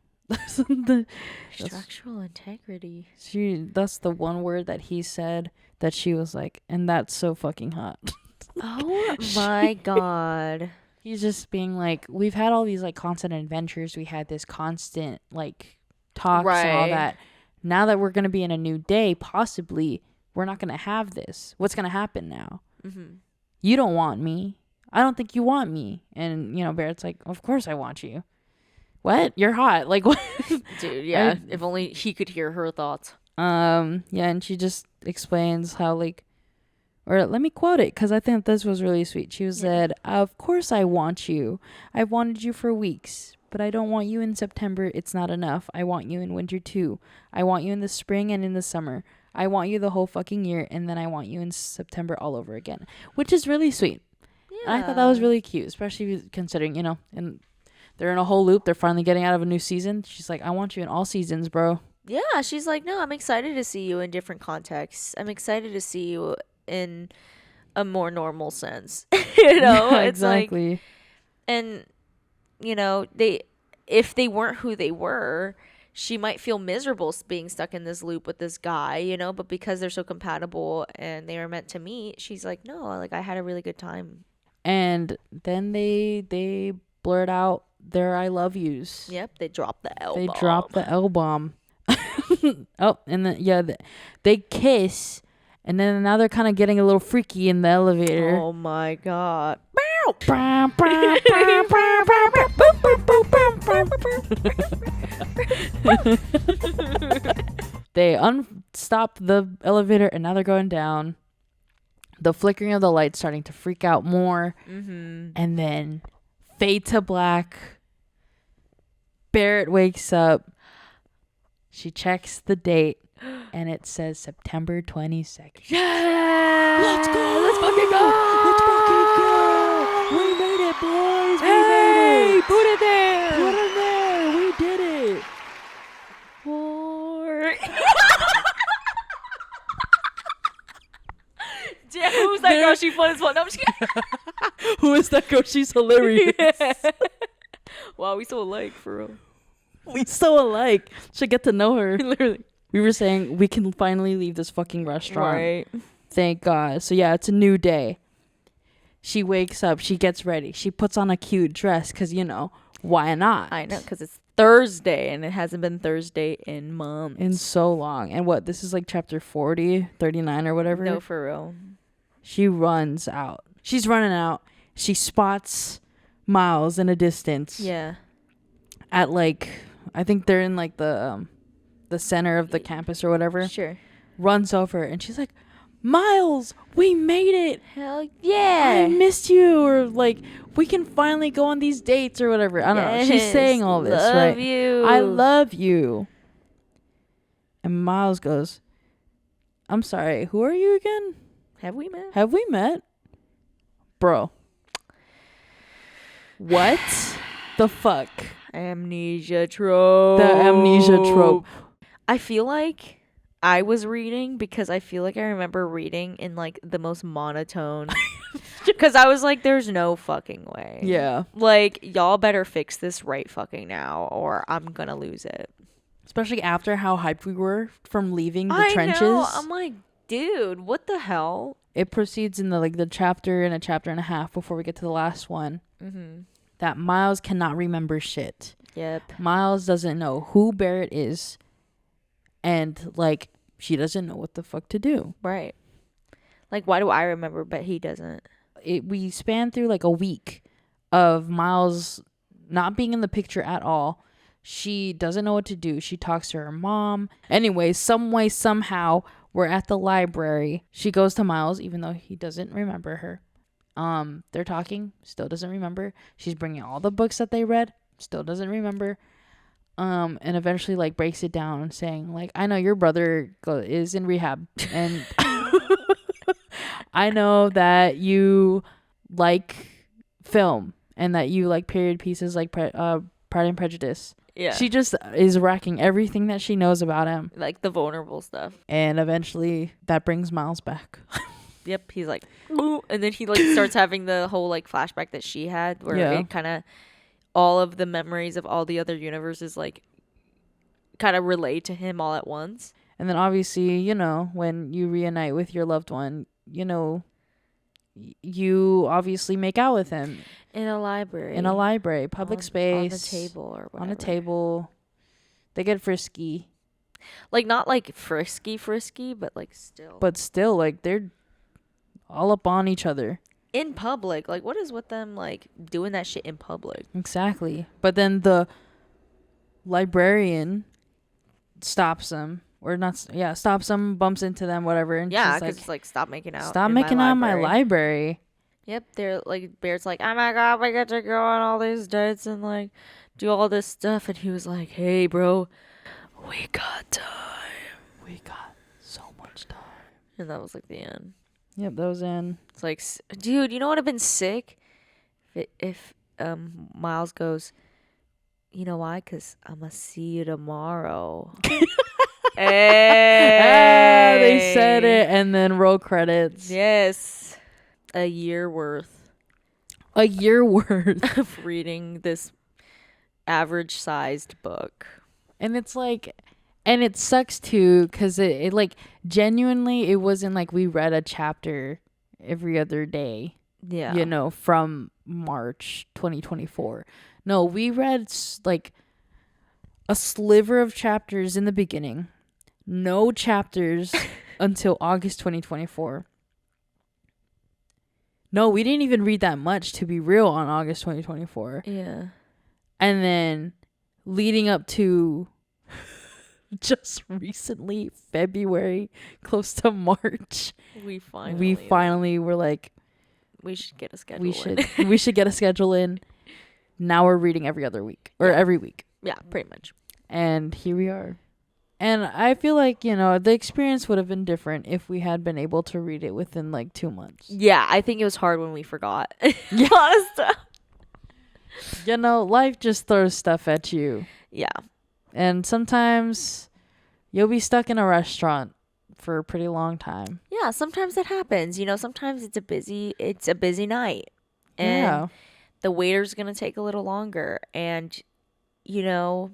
Structural integrity. That's the one word that he said that she was like, and that's so fucking hot. Oh my god. He's just being like, we've had all these like constant adventures. We had this constant like talks and all that. Now that we're going to be in a new day, possibly we're not going to have this. What's going to happen now? Mm-hmm. You don't want me. I don't think you want me. And, you know, Barrett's like, of course I want you. What? You're hot. Like, what? Dude, yeah. If only he could hear her thoughts. Yeah, and she just explains how, like, or let me quote it, because I think this was really sweet. She said, of course I want you. I've wanted you for weeks. But I don't want you in September. It's not enough. I want you in winter too. I want you in the spring and in the summer. I want you the whole fucking year. And then I want you in September all over again. Which is really sweet. Yeah. And I thought that was really cute. Especially considering, you know, and they're in a whole loop. They're finally getting out of a new season. She's like, I want you in all seasons, bro. Yeah. She's like, no, I'm excited to see you in different contexts. I'm excited to see you in a more normal sense. You know? Yeah, it's exactly. Like, and... you know, if they weren't who they were, she might feel miserable being stuck in this loop with this guy, you know, but because they're so compatible and they are meant to meet, she's like, no, like I had a really good time. And then they blurt out their I love yous. Yep, they dropped the L They bomb. drop the L bomb. Oh, and then they kiss, and then now they're kind of getting a little freaky in the elevator. Oh my god. They unstop the elevator, and now they're going down. The flickering of the lights starting to freak out more, and then fade to black. Barrett wakes up. She checks the date, and it says September 22nd. Yeah! Let's go! Let's fucking go! Let's fucking go! We made it, boys! We made Hey! it! Put it there! Put it there! We did it! Damn, who's that girl? She fun as fuck. No, I'm just kidding. Who is that girl? She's hilarious. Wow, we so alike, for real. We so alike. Should get to know her. Literally. We were saying we can finally leave this fucking restaurant. Right. Thank God. So yeah, it's a new day. She wakes up. She gets ready. She puts on a cute dress because, you know, why not? I know, because it's Thursday, and it hasn't been Thursday in months. In so long. And what? This is like chapter 40, 39 or whatever? No, for real. She runs out. She's running out. She spots Miles in a distance. Yeah. At like, I think they're in like the center of the campus or whatever. Sure. Runs over and she's like, Miles, we made it. Hell yeah. I missed you. Or like, we can finally go on these dates or whatever. I don't know. She's saying all this, right? Love you. I love you. And Miles goes, I'm sorry, who are you again? Have we met? Have we met? Bro. What the fuck? Amnesia trope. The amnesia trope. I feel like I was reading because I feel like I remember reading in like the most monotone. Because I was like, there's no fucking way. Yeah. Like, y'all better fix this right fucking now or I'm gonna lose it. Especially after how hyped we were from leaving the trenches. Know. I'm like, dude, what the hell? It proceeds in the chapter and a chapter and a half before we get to the last one. That Miles cannot remember shit. Yep. Miles doesn't know who Barrett is. And, like, she doesn't know what the fuck to do. Right. Like, why do I remember, but he doesn't? We span through, like, a week of Miles not being in the picture at all. She doesn't know what to do. She talks to her mom. Anyway, some way, somehow, we're at the library. She goes to Miles, even though he doesn't remember her. They're talking, still doesn't remember. She's bringing all the books that they read, still doesn't remember. And eventually, like, breaks it down, saying, like, I know your brother is in rehab, and I know that you like film, and that you like period pieces like Pride and Prejudice. Yeah. She just is racking everything that she knows about him. Like the vulnerable stuff. And eventually, that brings Miles back. Yep, he's like, ooh, and then he like starts having the whole like flashback that she had, where it kind of all of the memories of all the other universes like kind of relate to him all at once. And then obviously, you know, when you reunite with your loved one, you know, you obviously make out with him in a library, public space, on the table or whatever. On a table. They get frisky, like not like frisky, but like still. But still, like they're all up on each other in public. Like, what is with them like doing that shit in public? Exactly. But then the librarian stops him, or not? Yeah, stops him, bumps into them, whatever. And yeah, because it's like, stop making out. Stop making out in my library. Yep, they're like, Barrett's like, oh my god, we get to go on all these dates and like do all this stuff, and he was like, hey, bro, we got time. We got so much time. And that was like the end. Yep, that was in. It's like, dude, you know what would have been sick? If Miles goes, you know why? Because I'm going to see you tomorrow. Hey. They said it, and then roll credits. Yes. A year worth. A year worth. Of reading this average-sized book. And it's like... And it sucks too, because it like genuinely, it wasn't like we read a chapter every other day. Yeah. you know, from March 2024. No, we read like a sliver of chapters in the beginning. No chapters until August 2024. No, we didn't even read that much, to be real, on August 2024. Yeah. And then leading up to just recently, February, close to March, we finally were like, we should get a schedule. We should get a schedule in. Now we're reading every other week or every week. Yeah, pretty much. And here we are. And I feel like, you know, the experience would have been different if we had been able to read it within like 2 months. Yeah, I think it was hard when we forgot. Yeah. A lot of stuff. You know, life just throws stuff at you. Yeah. And sometimes you'll be stuck in a restaurant for a pretty long time. Yeah, sometimes that happens. You know, sometimes it's a busy night. And the waiter's going to take a little longer. And, you know,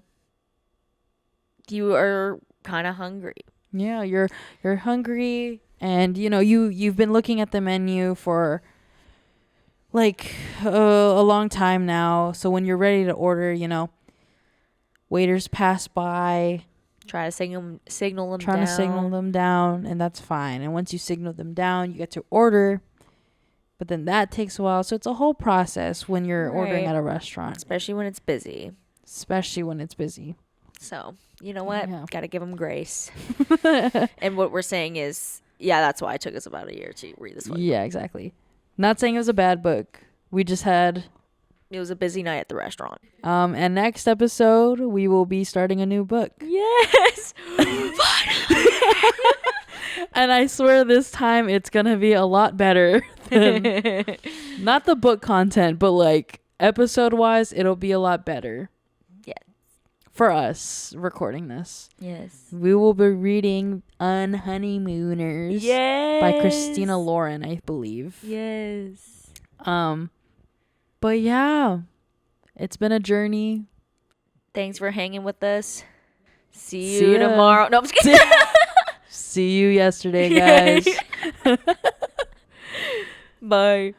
you are kind of hungry. Yeah, you're hungry, and you know you've been looking at the menu for like a long time now. So when you're ready to order, you know, waiters pass by, try to signal them down, and that's fine. And once you signal them down, you get to order. But then that takes a while, so it's a whole process when you're ordering at a restaurant, especially when it's busy. So, you know what? Yeah. Got to give them grace. And what we're saying is, yeah, that's why it took us about a year to read this book. Yeah, exactly. Not saying it was a bad book. We just had... It was a busy night at the restaurant. And next episode, we will be starting a new book. Yes! And I swear this time it's going to be a lot better than... not the book content, but like episode-wise, it'll be a lot better. For us recording this. Yes. We will be reading Unhoneymooners. Yes. By Christina Lauren, I believe. Yes. But yeah, it's been a journey. Thanks for hanging with us. See you tomorrow. No, I'm just kidding. See you yesterday, guys. Bye.